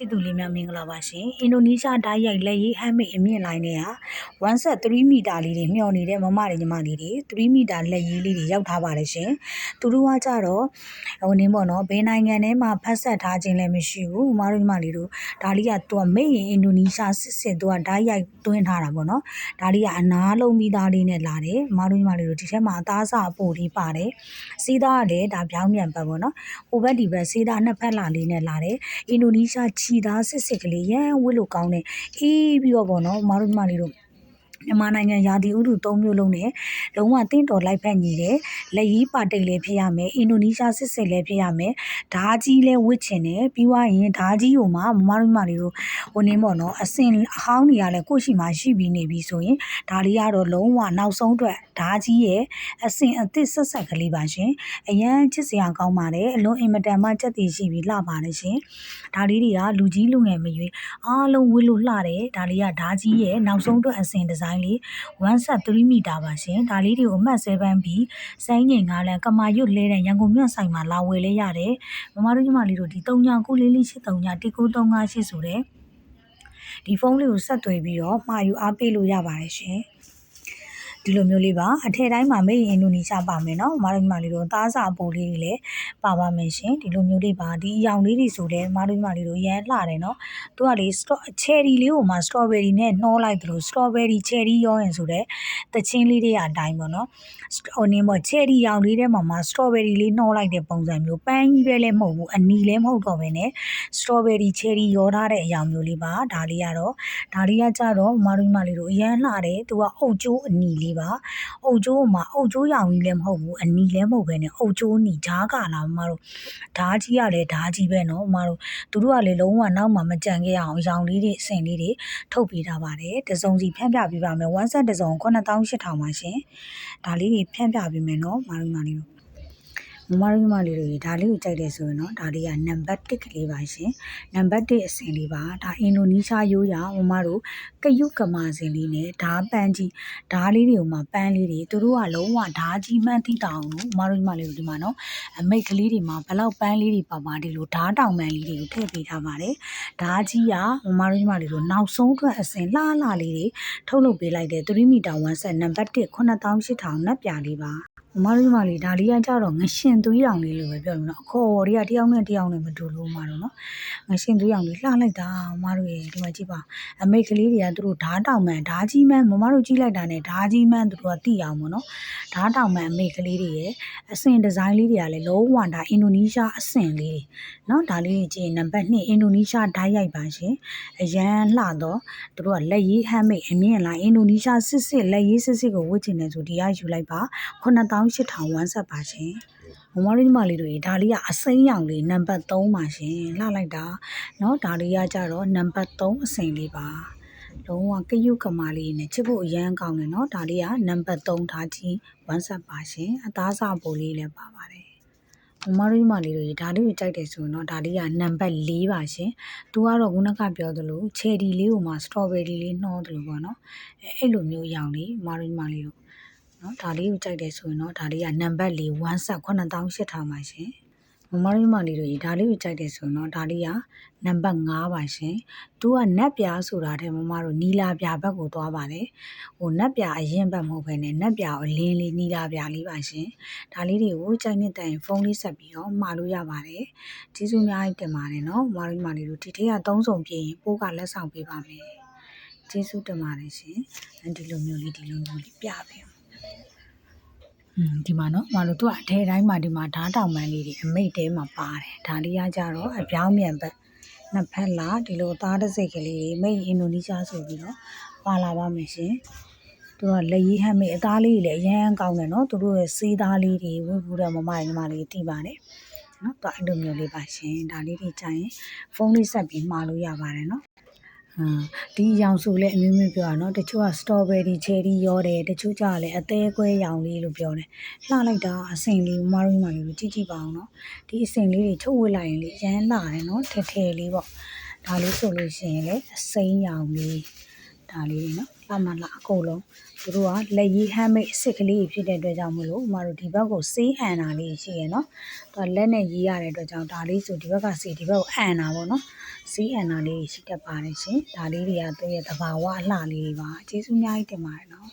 ချစ်သူလေးများမင်္ဂလာပါရှင်အင်ဒိုနီးရှားဓာတ်ရိုက်လက်ရေးဟမ်းမိတ်အမြင့်လိုင်းတွေက1.3 မီတာလေးတွေမျှော်နေတဲ့မမတွေညီမလေးတွေ3 မီတာလက်ရေးလေးတွေရောက်ထားပါတယ်ရှင်သူတို့ကကြတော့နင်းပေါ့နော်ဘယ်နိုင်ငံထဲမှာဖတ်ဆက်ထားခြင်းလည်းမရှိဘူးမတို့ညီမလေးတို့ဒါလေးကသူကမိတ်ရင်အင်ဒိုနီးရှားစစ်သူကဓာတ်ရိုက်တွင်းထားတာပေါ့နော်ဒါလေးကအနားလုံးပြီးသားလေးနဲ့လာတယ်မတို့ညီမလေးတို့ဒီထဲမှာအသားစာအပို့လေးပါတယ်စီးသားကလည်းဒါပြောင်းပြန်ပတ်ပေါ့နော်ဟိုဘက်ဒီဘက်စီးသားနှစ်ဖက်လာလေးနဲ့လာတယ်အင်ဒိုနီးရှားခြီသားစစ်ကလေးရန်ဝစ်လို့ကောင်းတယ်အေးပြီးတော့ပေါ့နော်မတို့ညီမလေးတို့မြန်မာနိုင်ငံရာသီဥတု၃မျိုးလုံးနဲ့လုံးဝတင့်တော်လိုက်ဖက်ညီတယ်လက်ရီးပါတိတ်လည်းဖြစ်ရမယ်အင်ဒိုနီးရှားစစ်လည်းဖြစ်ရမယ်ဓာကြီးလည်းဝစ်ချင်တယ်ပြီးွားရင်ဓာကြီးကိုမှမမတို့ညီမလေးတို့ဟိုနင်းပေါ့နော်အစင်အဟောင်းတွေကလည်းကိုယ့်ရှိမှရှိပြီးနေပြီဆိုရင်ဒါလေးကတော့လုံးဝနောက်ဆုံးအတွက်ဓာကြီးရဲ့အစင်အသစ်ဆက်ကလေးပါရှင်အရန်ချစ်စရာကောင်းပါတယ်အလွန်အင်မတန်မှကြက်တည်ရှိပြီးလှပါတယ်ရှင်ဒါလေးတွေကလူကြီးလူငယ်မရွေးအားလုံးဝစ်လို့လှတယ်ဒါလေးကဓာကြီးရဲ့နောက်ဆုံးအတွက်အစင်ဒီဇိုင်းလေး1.3 မီတာပါရှင်ဒါလေးတွေကိုအမှတ်7ပြီးစိုင်းငိန်9လမ်းကမာရွတ်လဲတဲ့ရန်ကုန်မြို့ဆိုင်မှာလာဝယ်လဲရတယ်မမတို့ညီမလေးတို့ဒီ3994433938ဆိုတဲ့ဒီဖုန်းလေးကိုဆက်သွယ်ပြီးတော့မှာယူအားပေးလို့ရပါတယ်ရှင်ဒီလိုမျိုးလေးပါအထက်တိုင်းမှာမေးရင်အင်ဒိုနီးရှားပါမယ်နော်မတို့ညီမလေးတို့သားစာပိုလေးတွေလည်းပါပါမယ်ရှင်ဒီလိုမျိုးလေးပါဒီအရောင်လေးတွေဆိုလည်းမတို့ညီမလေးတို့ရမ်းလှတယ်နော်သူကလေချယ်ရီလေးကိုမှစတော်ဘယ်ရီနဲ့နှောလိုက်သလိုစတော်ဘယ်ရီချယ်ရီရောရင်ဆိုတဲ့တချင်းလေးတွေအတိုင်းပေါ့နော်ဟိုနင်းပေါ့ချယ်ရီရောင်လေးထဲမှာစတော်ဘယ်ရီလေးနှောလိုက်တဲ့ပုံစံမျိုးပန်းကြီးပဲလည်းမဟုတ်ဘူးအနီလည်းမဟုတ်တော့ဘဲနဲ့စတော်ဘယ်ရီချယ်ရီရောထားတဲ့အရောင်မျိုးလေးပါဒါလေးကကြတော့မတို့ညီမလေးတို့အရန်လှတယ်သူကအုတ်ကျိုးအနီလေးပါအုတ်ကျိုးမှာအုတ်ကျိုးရောင်ကြီးလည်းမဟုတ်ဘူးအနီလည်းမဟုတ်ပဲနဲ့အုတ်ကျိုးနီဓာကလာမတို့ဓာကြီးကလည်းဓာကြီးပဲနော်မတို့သူတို့ကလည်းလုံးဝနောက်မှမကြံခဲ့အောင်ရောင်လေးတွေအစင်လေးတွေထုတ်ပေးထားပါတယ်တစုံစီဖြန့်ပြပေးပါမယ်1 set တစုံ9800ပါရှင်ဒါလေးတွေဖြန့်ပြပေးမယ်နော်မတို့ညီမလေးတို့ဒါလေးကိုကြိုက်တယ်ဆိုရင်တော့ဒါလေးကနံပါတ်1ကလေးပါရှင်နံပါတ်1အစင်လေးပါဒါအင်ဒိုနီးရှားရိုးရာမမတို့ကယုကမာစင်လေးနဲ့ဓာပန်းကြီးဓာလေးတွေကိုမှပန်းလေးတွေသူတို့ကလုံးဝဓာကြီးမှန်းသိတောင်လို့မမလေးတို့ဒီမှာနော်အမိတ်ကလေးတွေမှာဘလောက်ပန်းလေးတွေပါဒီလိုဓာတောင်ပန်းလေးတွေကိုထည့်ပေးထားပါတယ်ဓာကြီးကမမလေးတို့နောက်ဆုံးအတွက်အစင်လှလေးတွေထုတ်လုပ်ပေးလိုက်တဲ့3 မီတာ1 set နံပါတ်1 9800နက်ပြလေးပါမမလေးဒါလေးကကြတော့ငရှင်သွေးရောင်လေးလို့ပဲပြောလို့နော်အခေါ်တွေကတယောက်နဲ့တယောက်နဲ့မတူလို့မတော့နော်ငရှင်သွေးရောင်လေးလှလိုက်တာမတို့ရေဒီမှာကြည့်ပါအမိတ်ကလေးတွေကသူတို့ဓာတောင်မှန်ဓာကြီးမှန်မတို့ကြည့်လိုက်တာနဲ့ဓာကြီးမှန်သူတို့ကသိအောင်ပေါ့နော်ဓာတောင်မှန်အမိတ်ကလေးတွေရဲ့အစင်ဒီဇိုင်းလေးတွေကလည်းလုံးဝဒါအင်ဒိုနီးရှားအစင်လေးနော်ဒါလေးကြည့်နံပါတ်2အင်ဒိုနီးရှားဓာတ်ရိုက်ပါရှင်အရန်လှတော့သူတို့ကလက်ရေးဟမ်းမိတ်အမြင့်လားအင်ဒိုနီးရှားစစ်လက်ရေးစစ်ကိုဝတ်ချင်တယ်ဆိုဒီကယူလိုက်ပါ9800 1 set ပါရှင်မမလေးတို့ဒါလေးကအစိမ်းရောင်လေးနံပါတ်3ပါရှင်လှလိုက်တာเนาะဒါလေးကကြတော့နံပါတ်3အစိမ်းလေးပါလုံးဝကယုကမာလေးနဲ့ချစ်ဖို့အရန်ကောင်းတယ်เนาะဒါလေးကနံပါတ်3ဓာကြီး1 set ပါရှင်အသားစာပိုလေးလည်းပါပါတယ်မမလေးတို့ဒါလေးကိုကြိုက်တယ်ဆိုရင်တော့ဒါလေးကနံပါတ်4ပါရှင်သူကတော့ခုနကပြောသလိုချယ်ရီလေးကိုမှစတော်ဘယ်ရီလေးနှောတယ်လို့ပေါ့နော်အဲ့လိုမျိုးရောင်လေးမမလေးတို့နော်ဒါလေးကိုကြိုက်တယ်ဆိုရင်တော့ဒါလေးကနံပါတ်4 1 set 9800ပါရှင်မလေးတို့ဒါလေးကိုကြိုက်တယ်ဆိုရင်တော့ဒါလေးကနံပါတ်5ပါရှင်သူကနက်ပြားဆိုတာတဲ့မတို့နီလာပြာဘက်ကိုသွားပါတယ်ဟိုနက်ပြာအရင်ဘက်မဟုတ်ဘဲနဲ့နက်ပြာကိုလင်းလေးနီလာပြာလေးပါရှင်ဒါလေးတွေကိုကြိုက်နေတဲ့ရင်ဖုန်းလေးဆက်ပြီးတော့မှာလို့ရပါတယ်ကျေးဇူးအများကြီးတင်ပါတယ်နော်မလေးတို့ဒီထက်က3စုံပြည့်ရင်ပိုးကလက်ဆောင်ပေးပါမယ်ကျေးဇူးတင်ပါတယ်ရှင်ဒီလိုမျိုးလေးပြပေးဒီမှာနော်မလို့သူကအထဲတိုင်းမှာဒီမှာဓာတောင်ပန်းလေးတွေအမိတ်တဲမှာပါတယ်ဒါလေးကကြတော့အပြောင်းမြန်ဘက်နှစ်ဖက်လာဒီလိုသားတစ်စိတ်ကလေးတွေမိတ်အင်ဒိုနီးရှားဆိုပြီးတော့ပါလာပါမယ်ရှင်သူကလက်ရေးဟမ်းမိတ်အသားလေးတွေလည်းအရန်ကောင်းတယ်နော်သူတို့ရဲ့စေးသားလေးတွေဝှက်ဘူးတဲ့မမညီမလေးတီးပါတယ်နော်သူအဲ့လိုမျိုးလေးပါရှင်ဒါလေးတွေကြရင်ဖုန်းလေးဆက်ပြီးမှာလို့ရပါတယ်နော်ဒီရောင်စုလည်းအမျိုးမျိုးပြောတာเนาะတချို့ကစတော်ဘယ်ရီချယ်ရီရောတယ်တချို့ကြလည်းအသေးကွဲရောင်လေးလို့ပြောတယ်လှလိုက်တာအစင်လေးမလေးတို့ကြည့်ပါအောင်เนาะဒီအစင်လေးတွေချုပ်ဝစ်လိုက်ရင်လေရမ်းလှတယ်เนาะထဲလေးပေါ့ဒါလေးဆိုလို့ရှိရင်လေအစိမ်းရောင်လေးဒါလေးเนาะလှအကုန်လုံးသူတို့ကလက်ရေးဟမ်းမိတ်အစ်စ်ကလေးဖြစ်တဲ့အတွက်ကြောင့်မလို့တို့ဒီဘက်ကိုစေးအန်တာလေးရှိရယ်เนาะသူကလက်နဲ့ရေးရတဲ့အတွက်ကြောင့်ဒါလေးဆိုဒီဘက်ကစေးဒီဘက်ကိုအန်တာပေါ့เนาะ စီးအန်နာလေးရှိတတ်ပါတယ်ရှင်ဒါလေးတွေကသူ့ရဲ့သဘာဝအလှလေးတွေပါကျေးဇူးအများကြီးတင်ပါတယ်နော်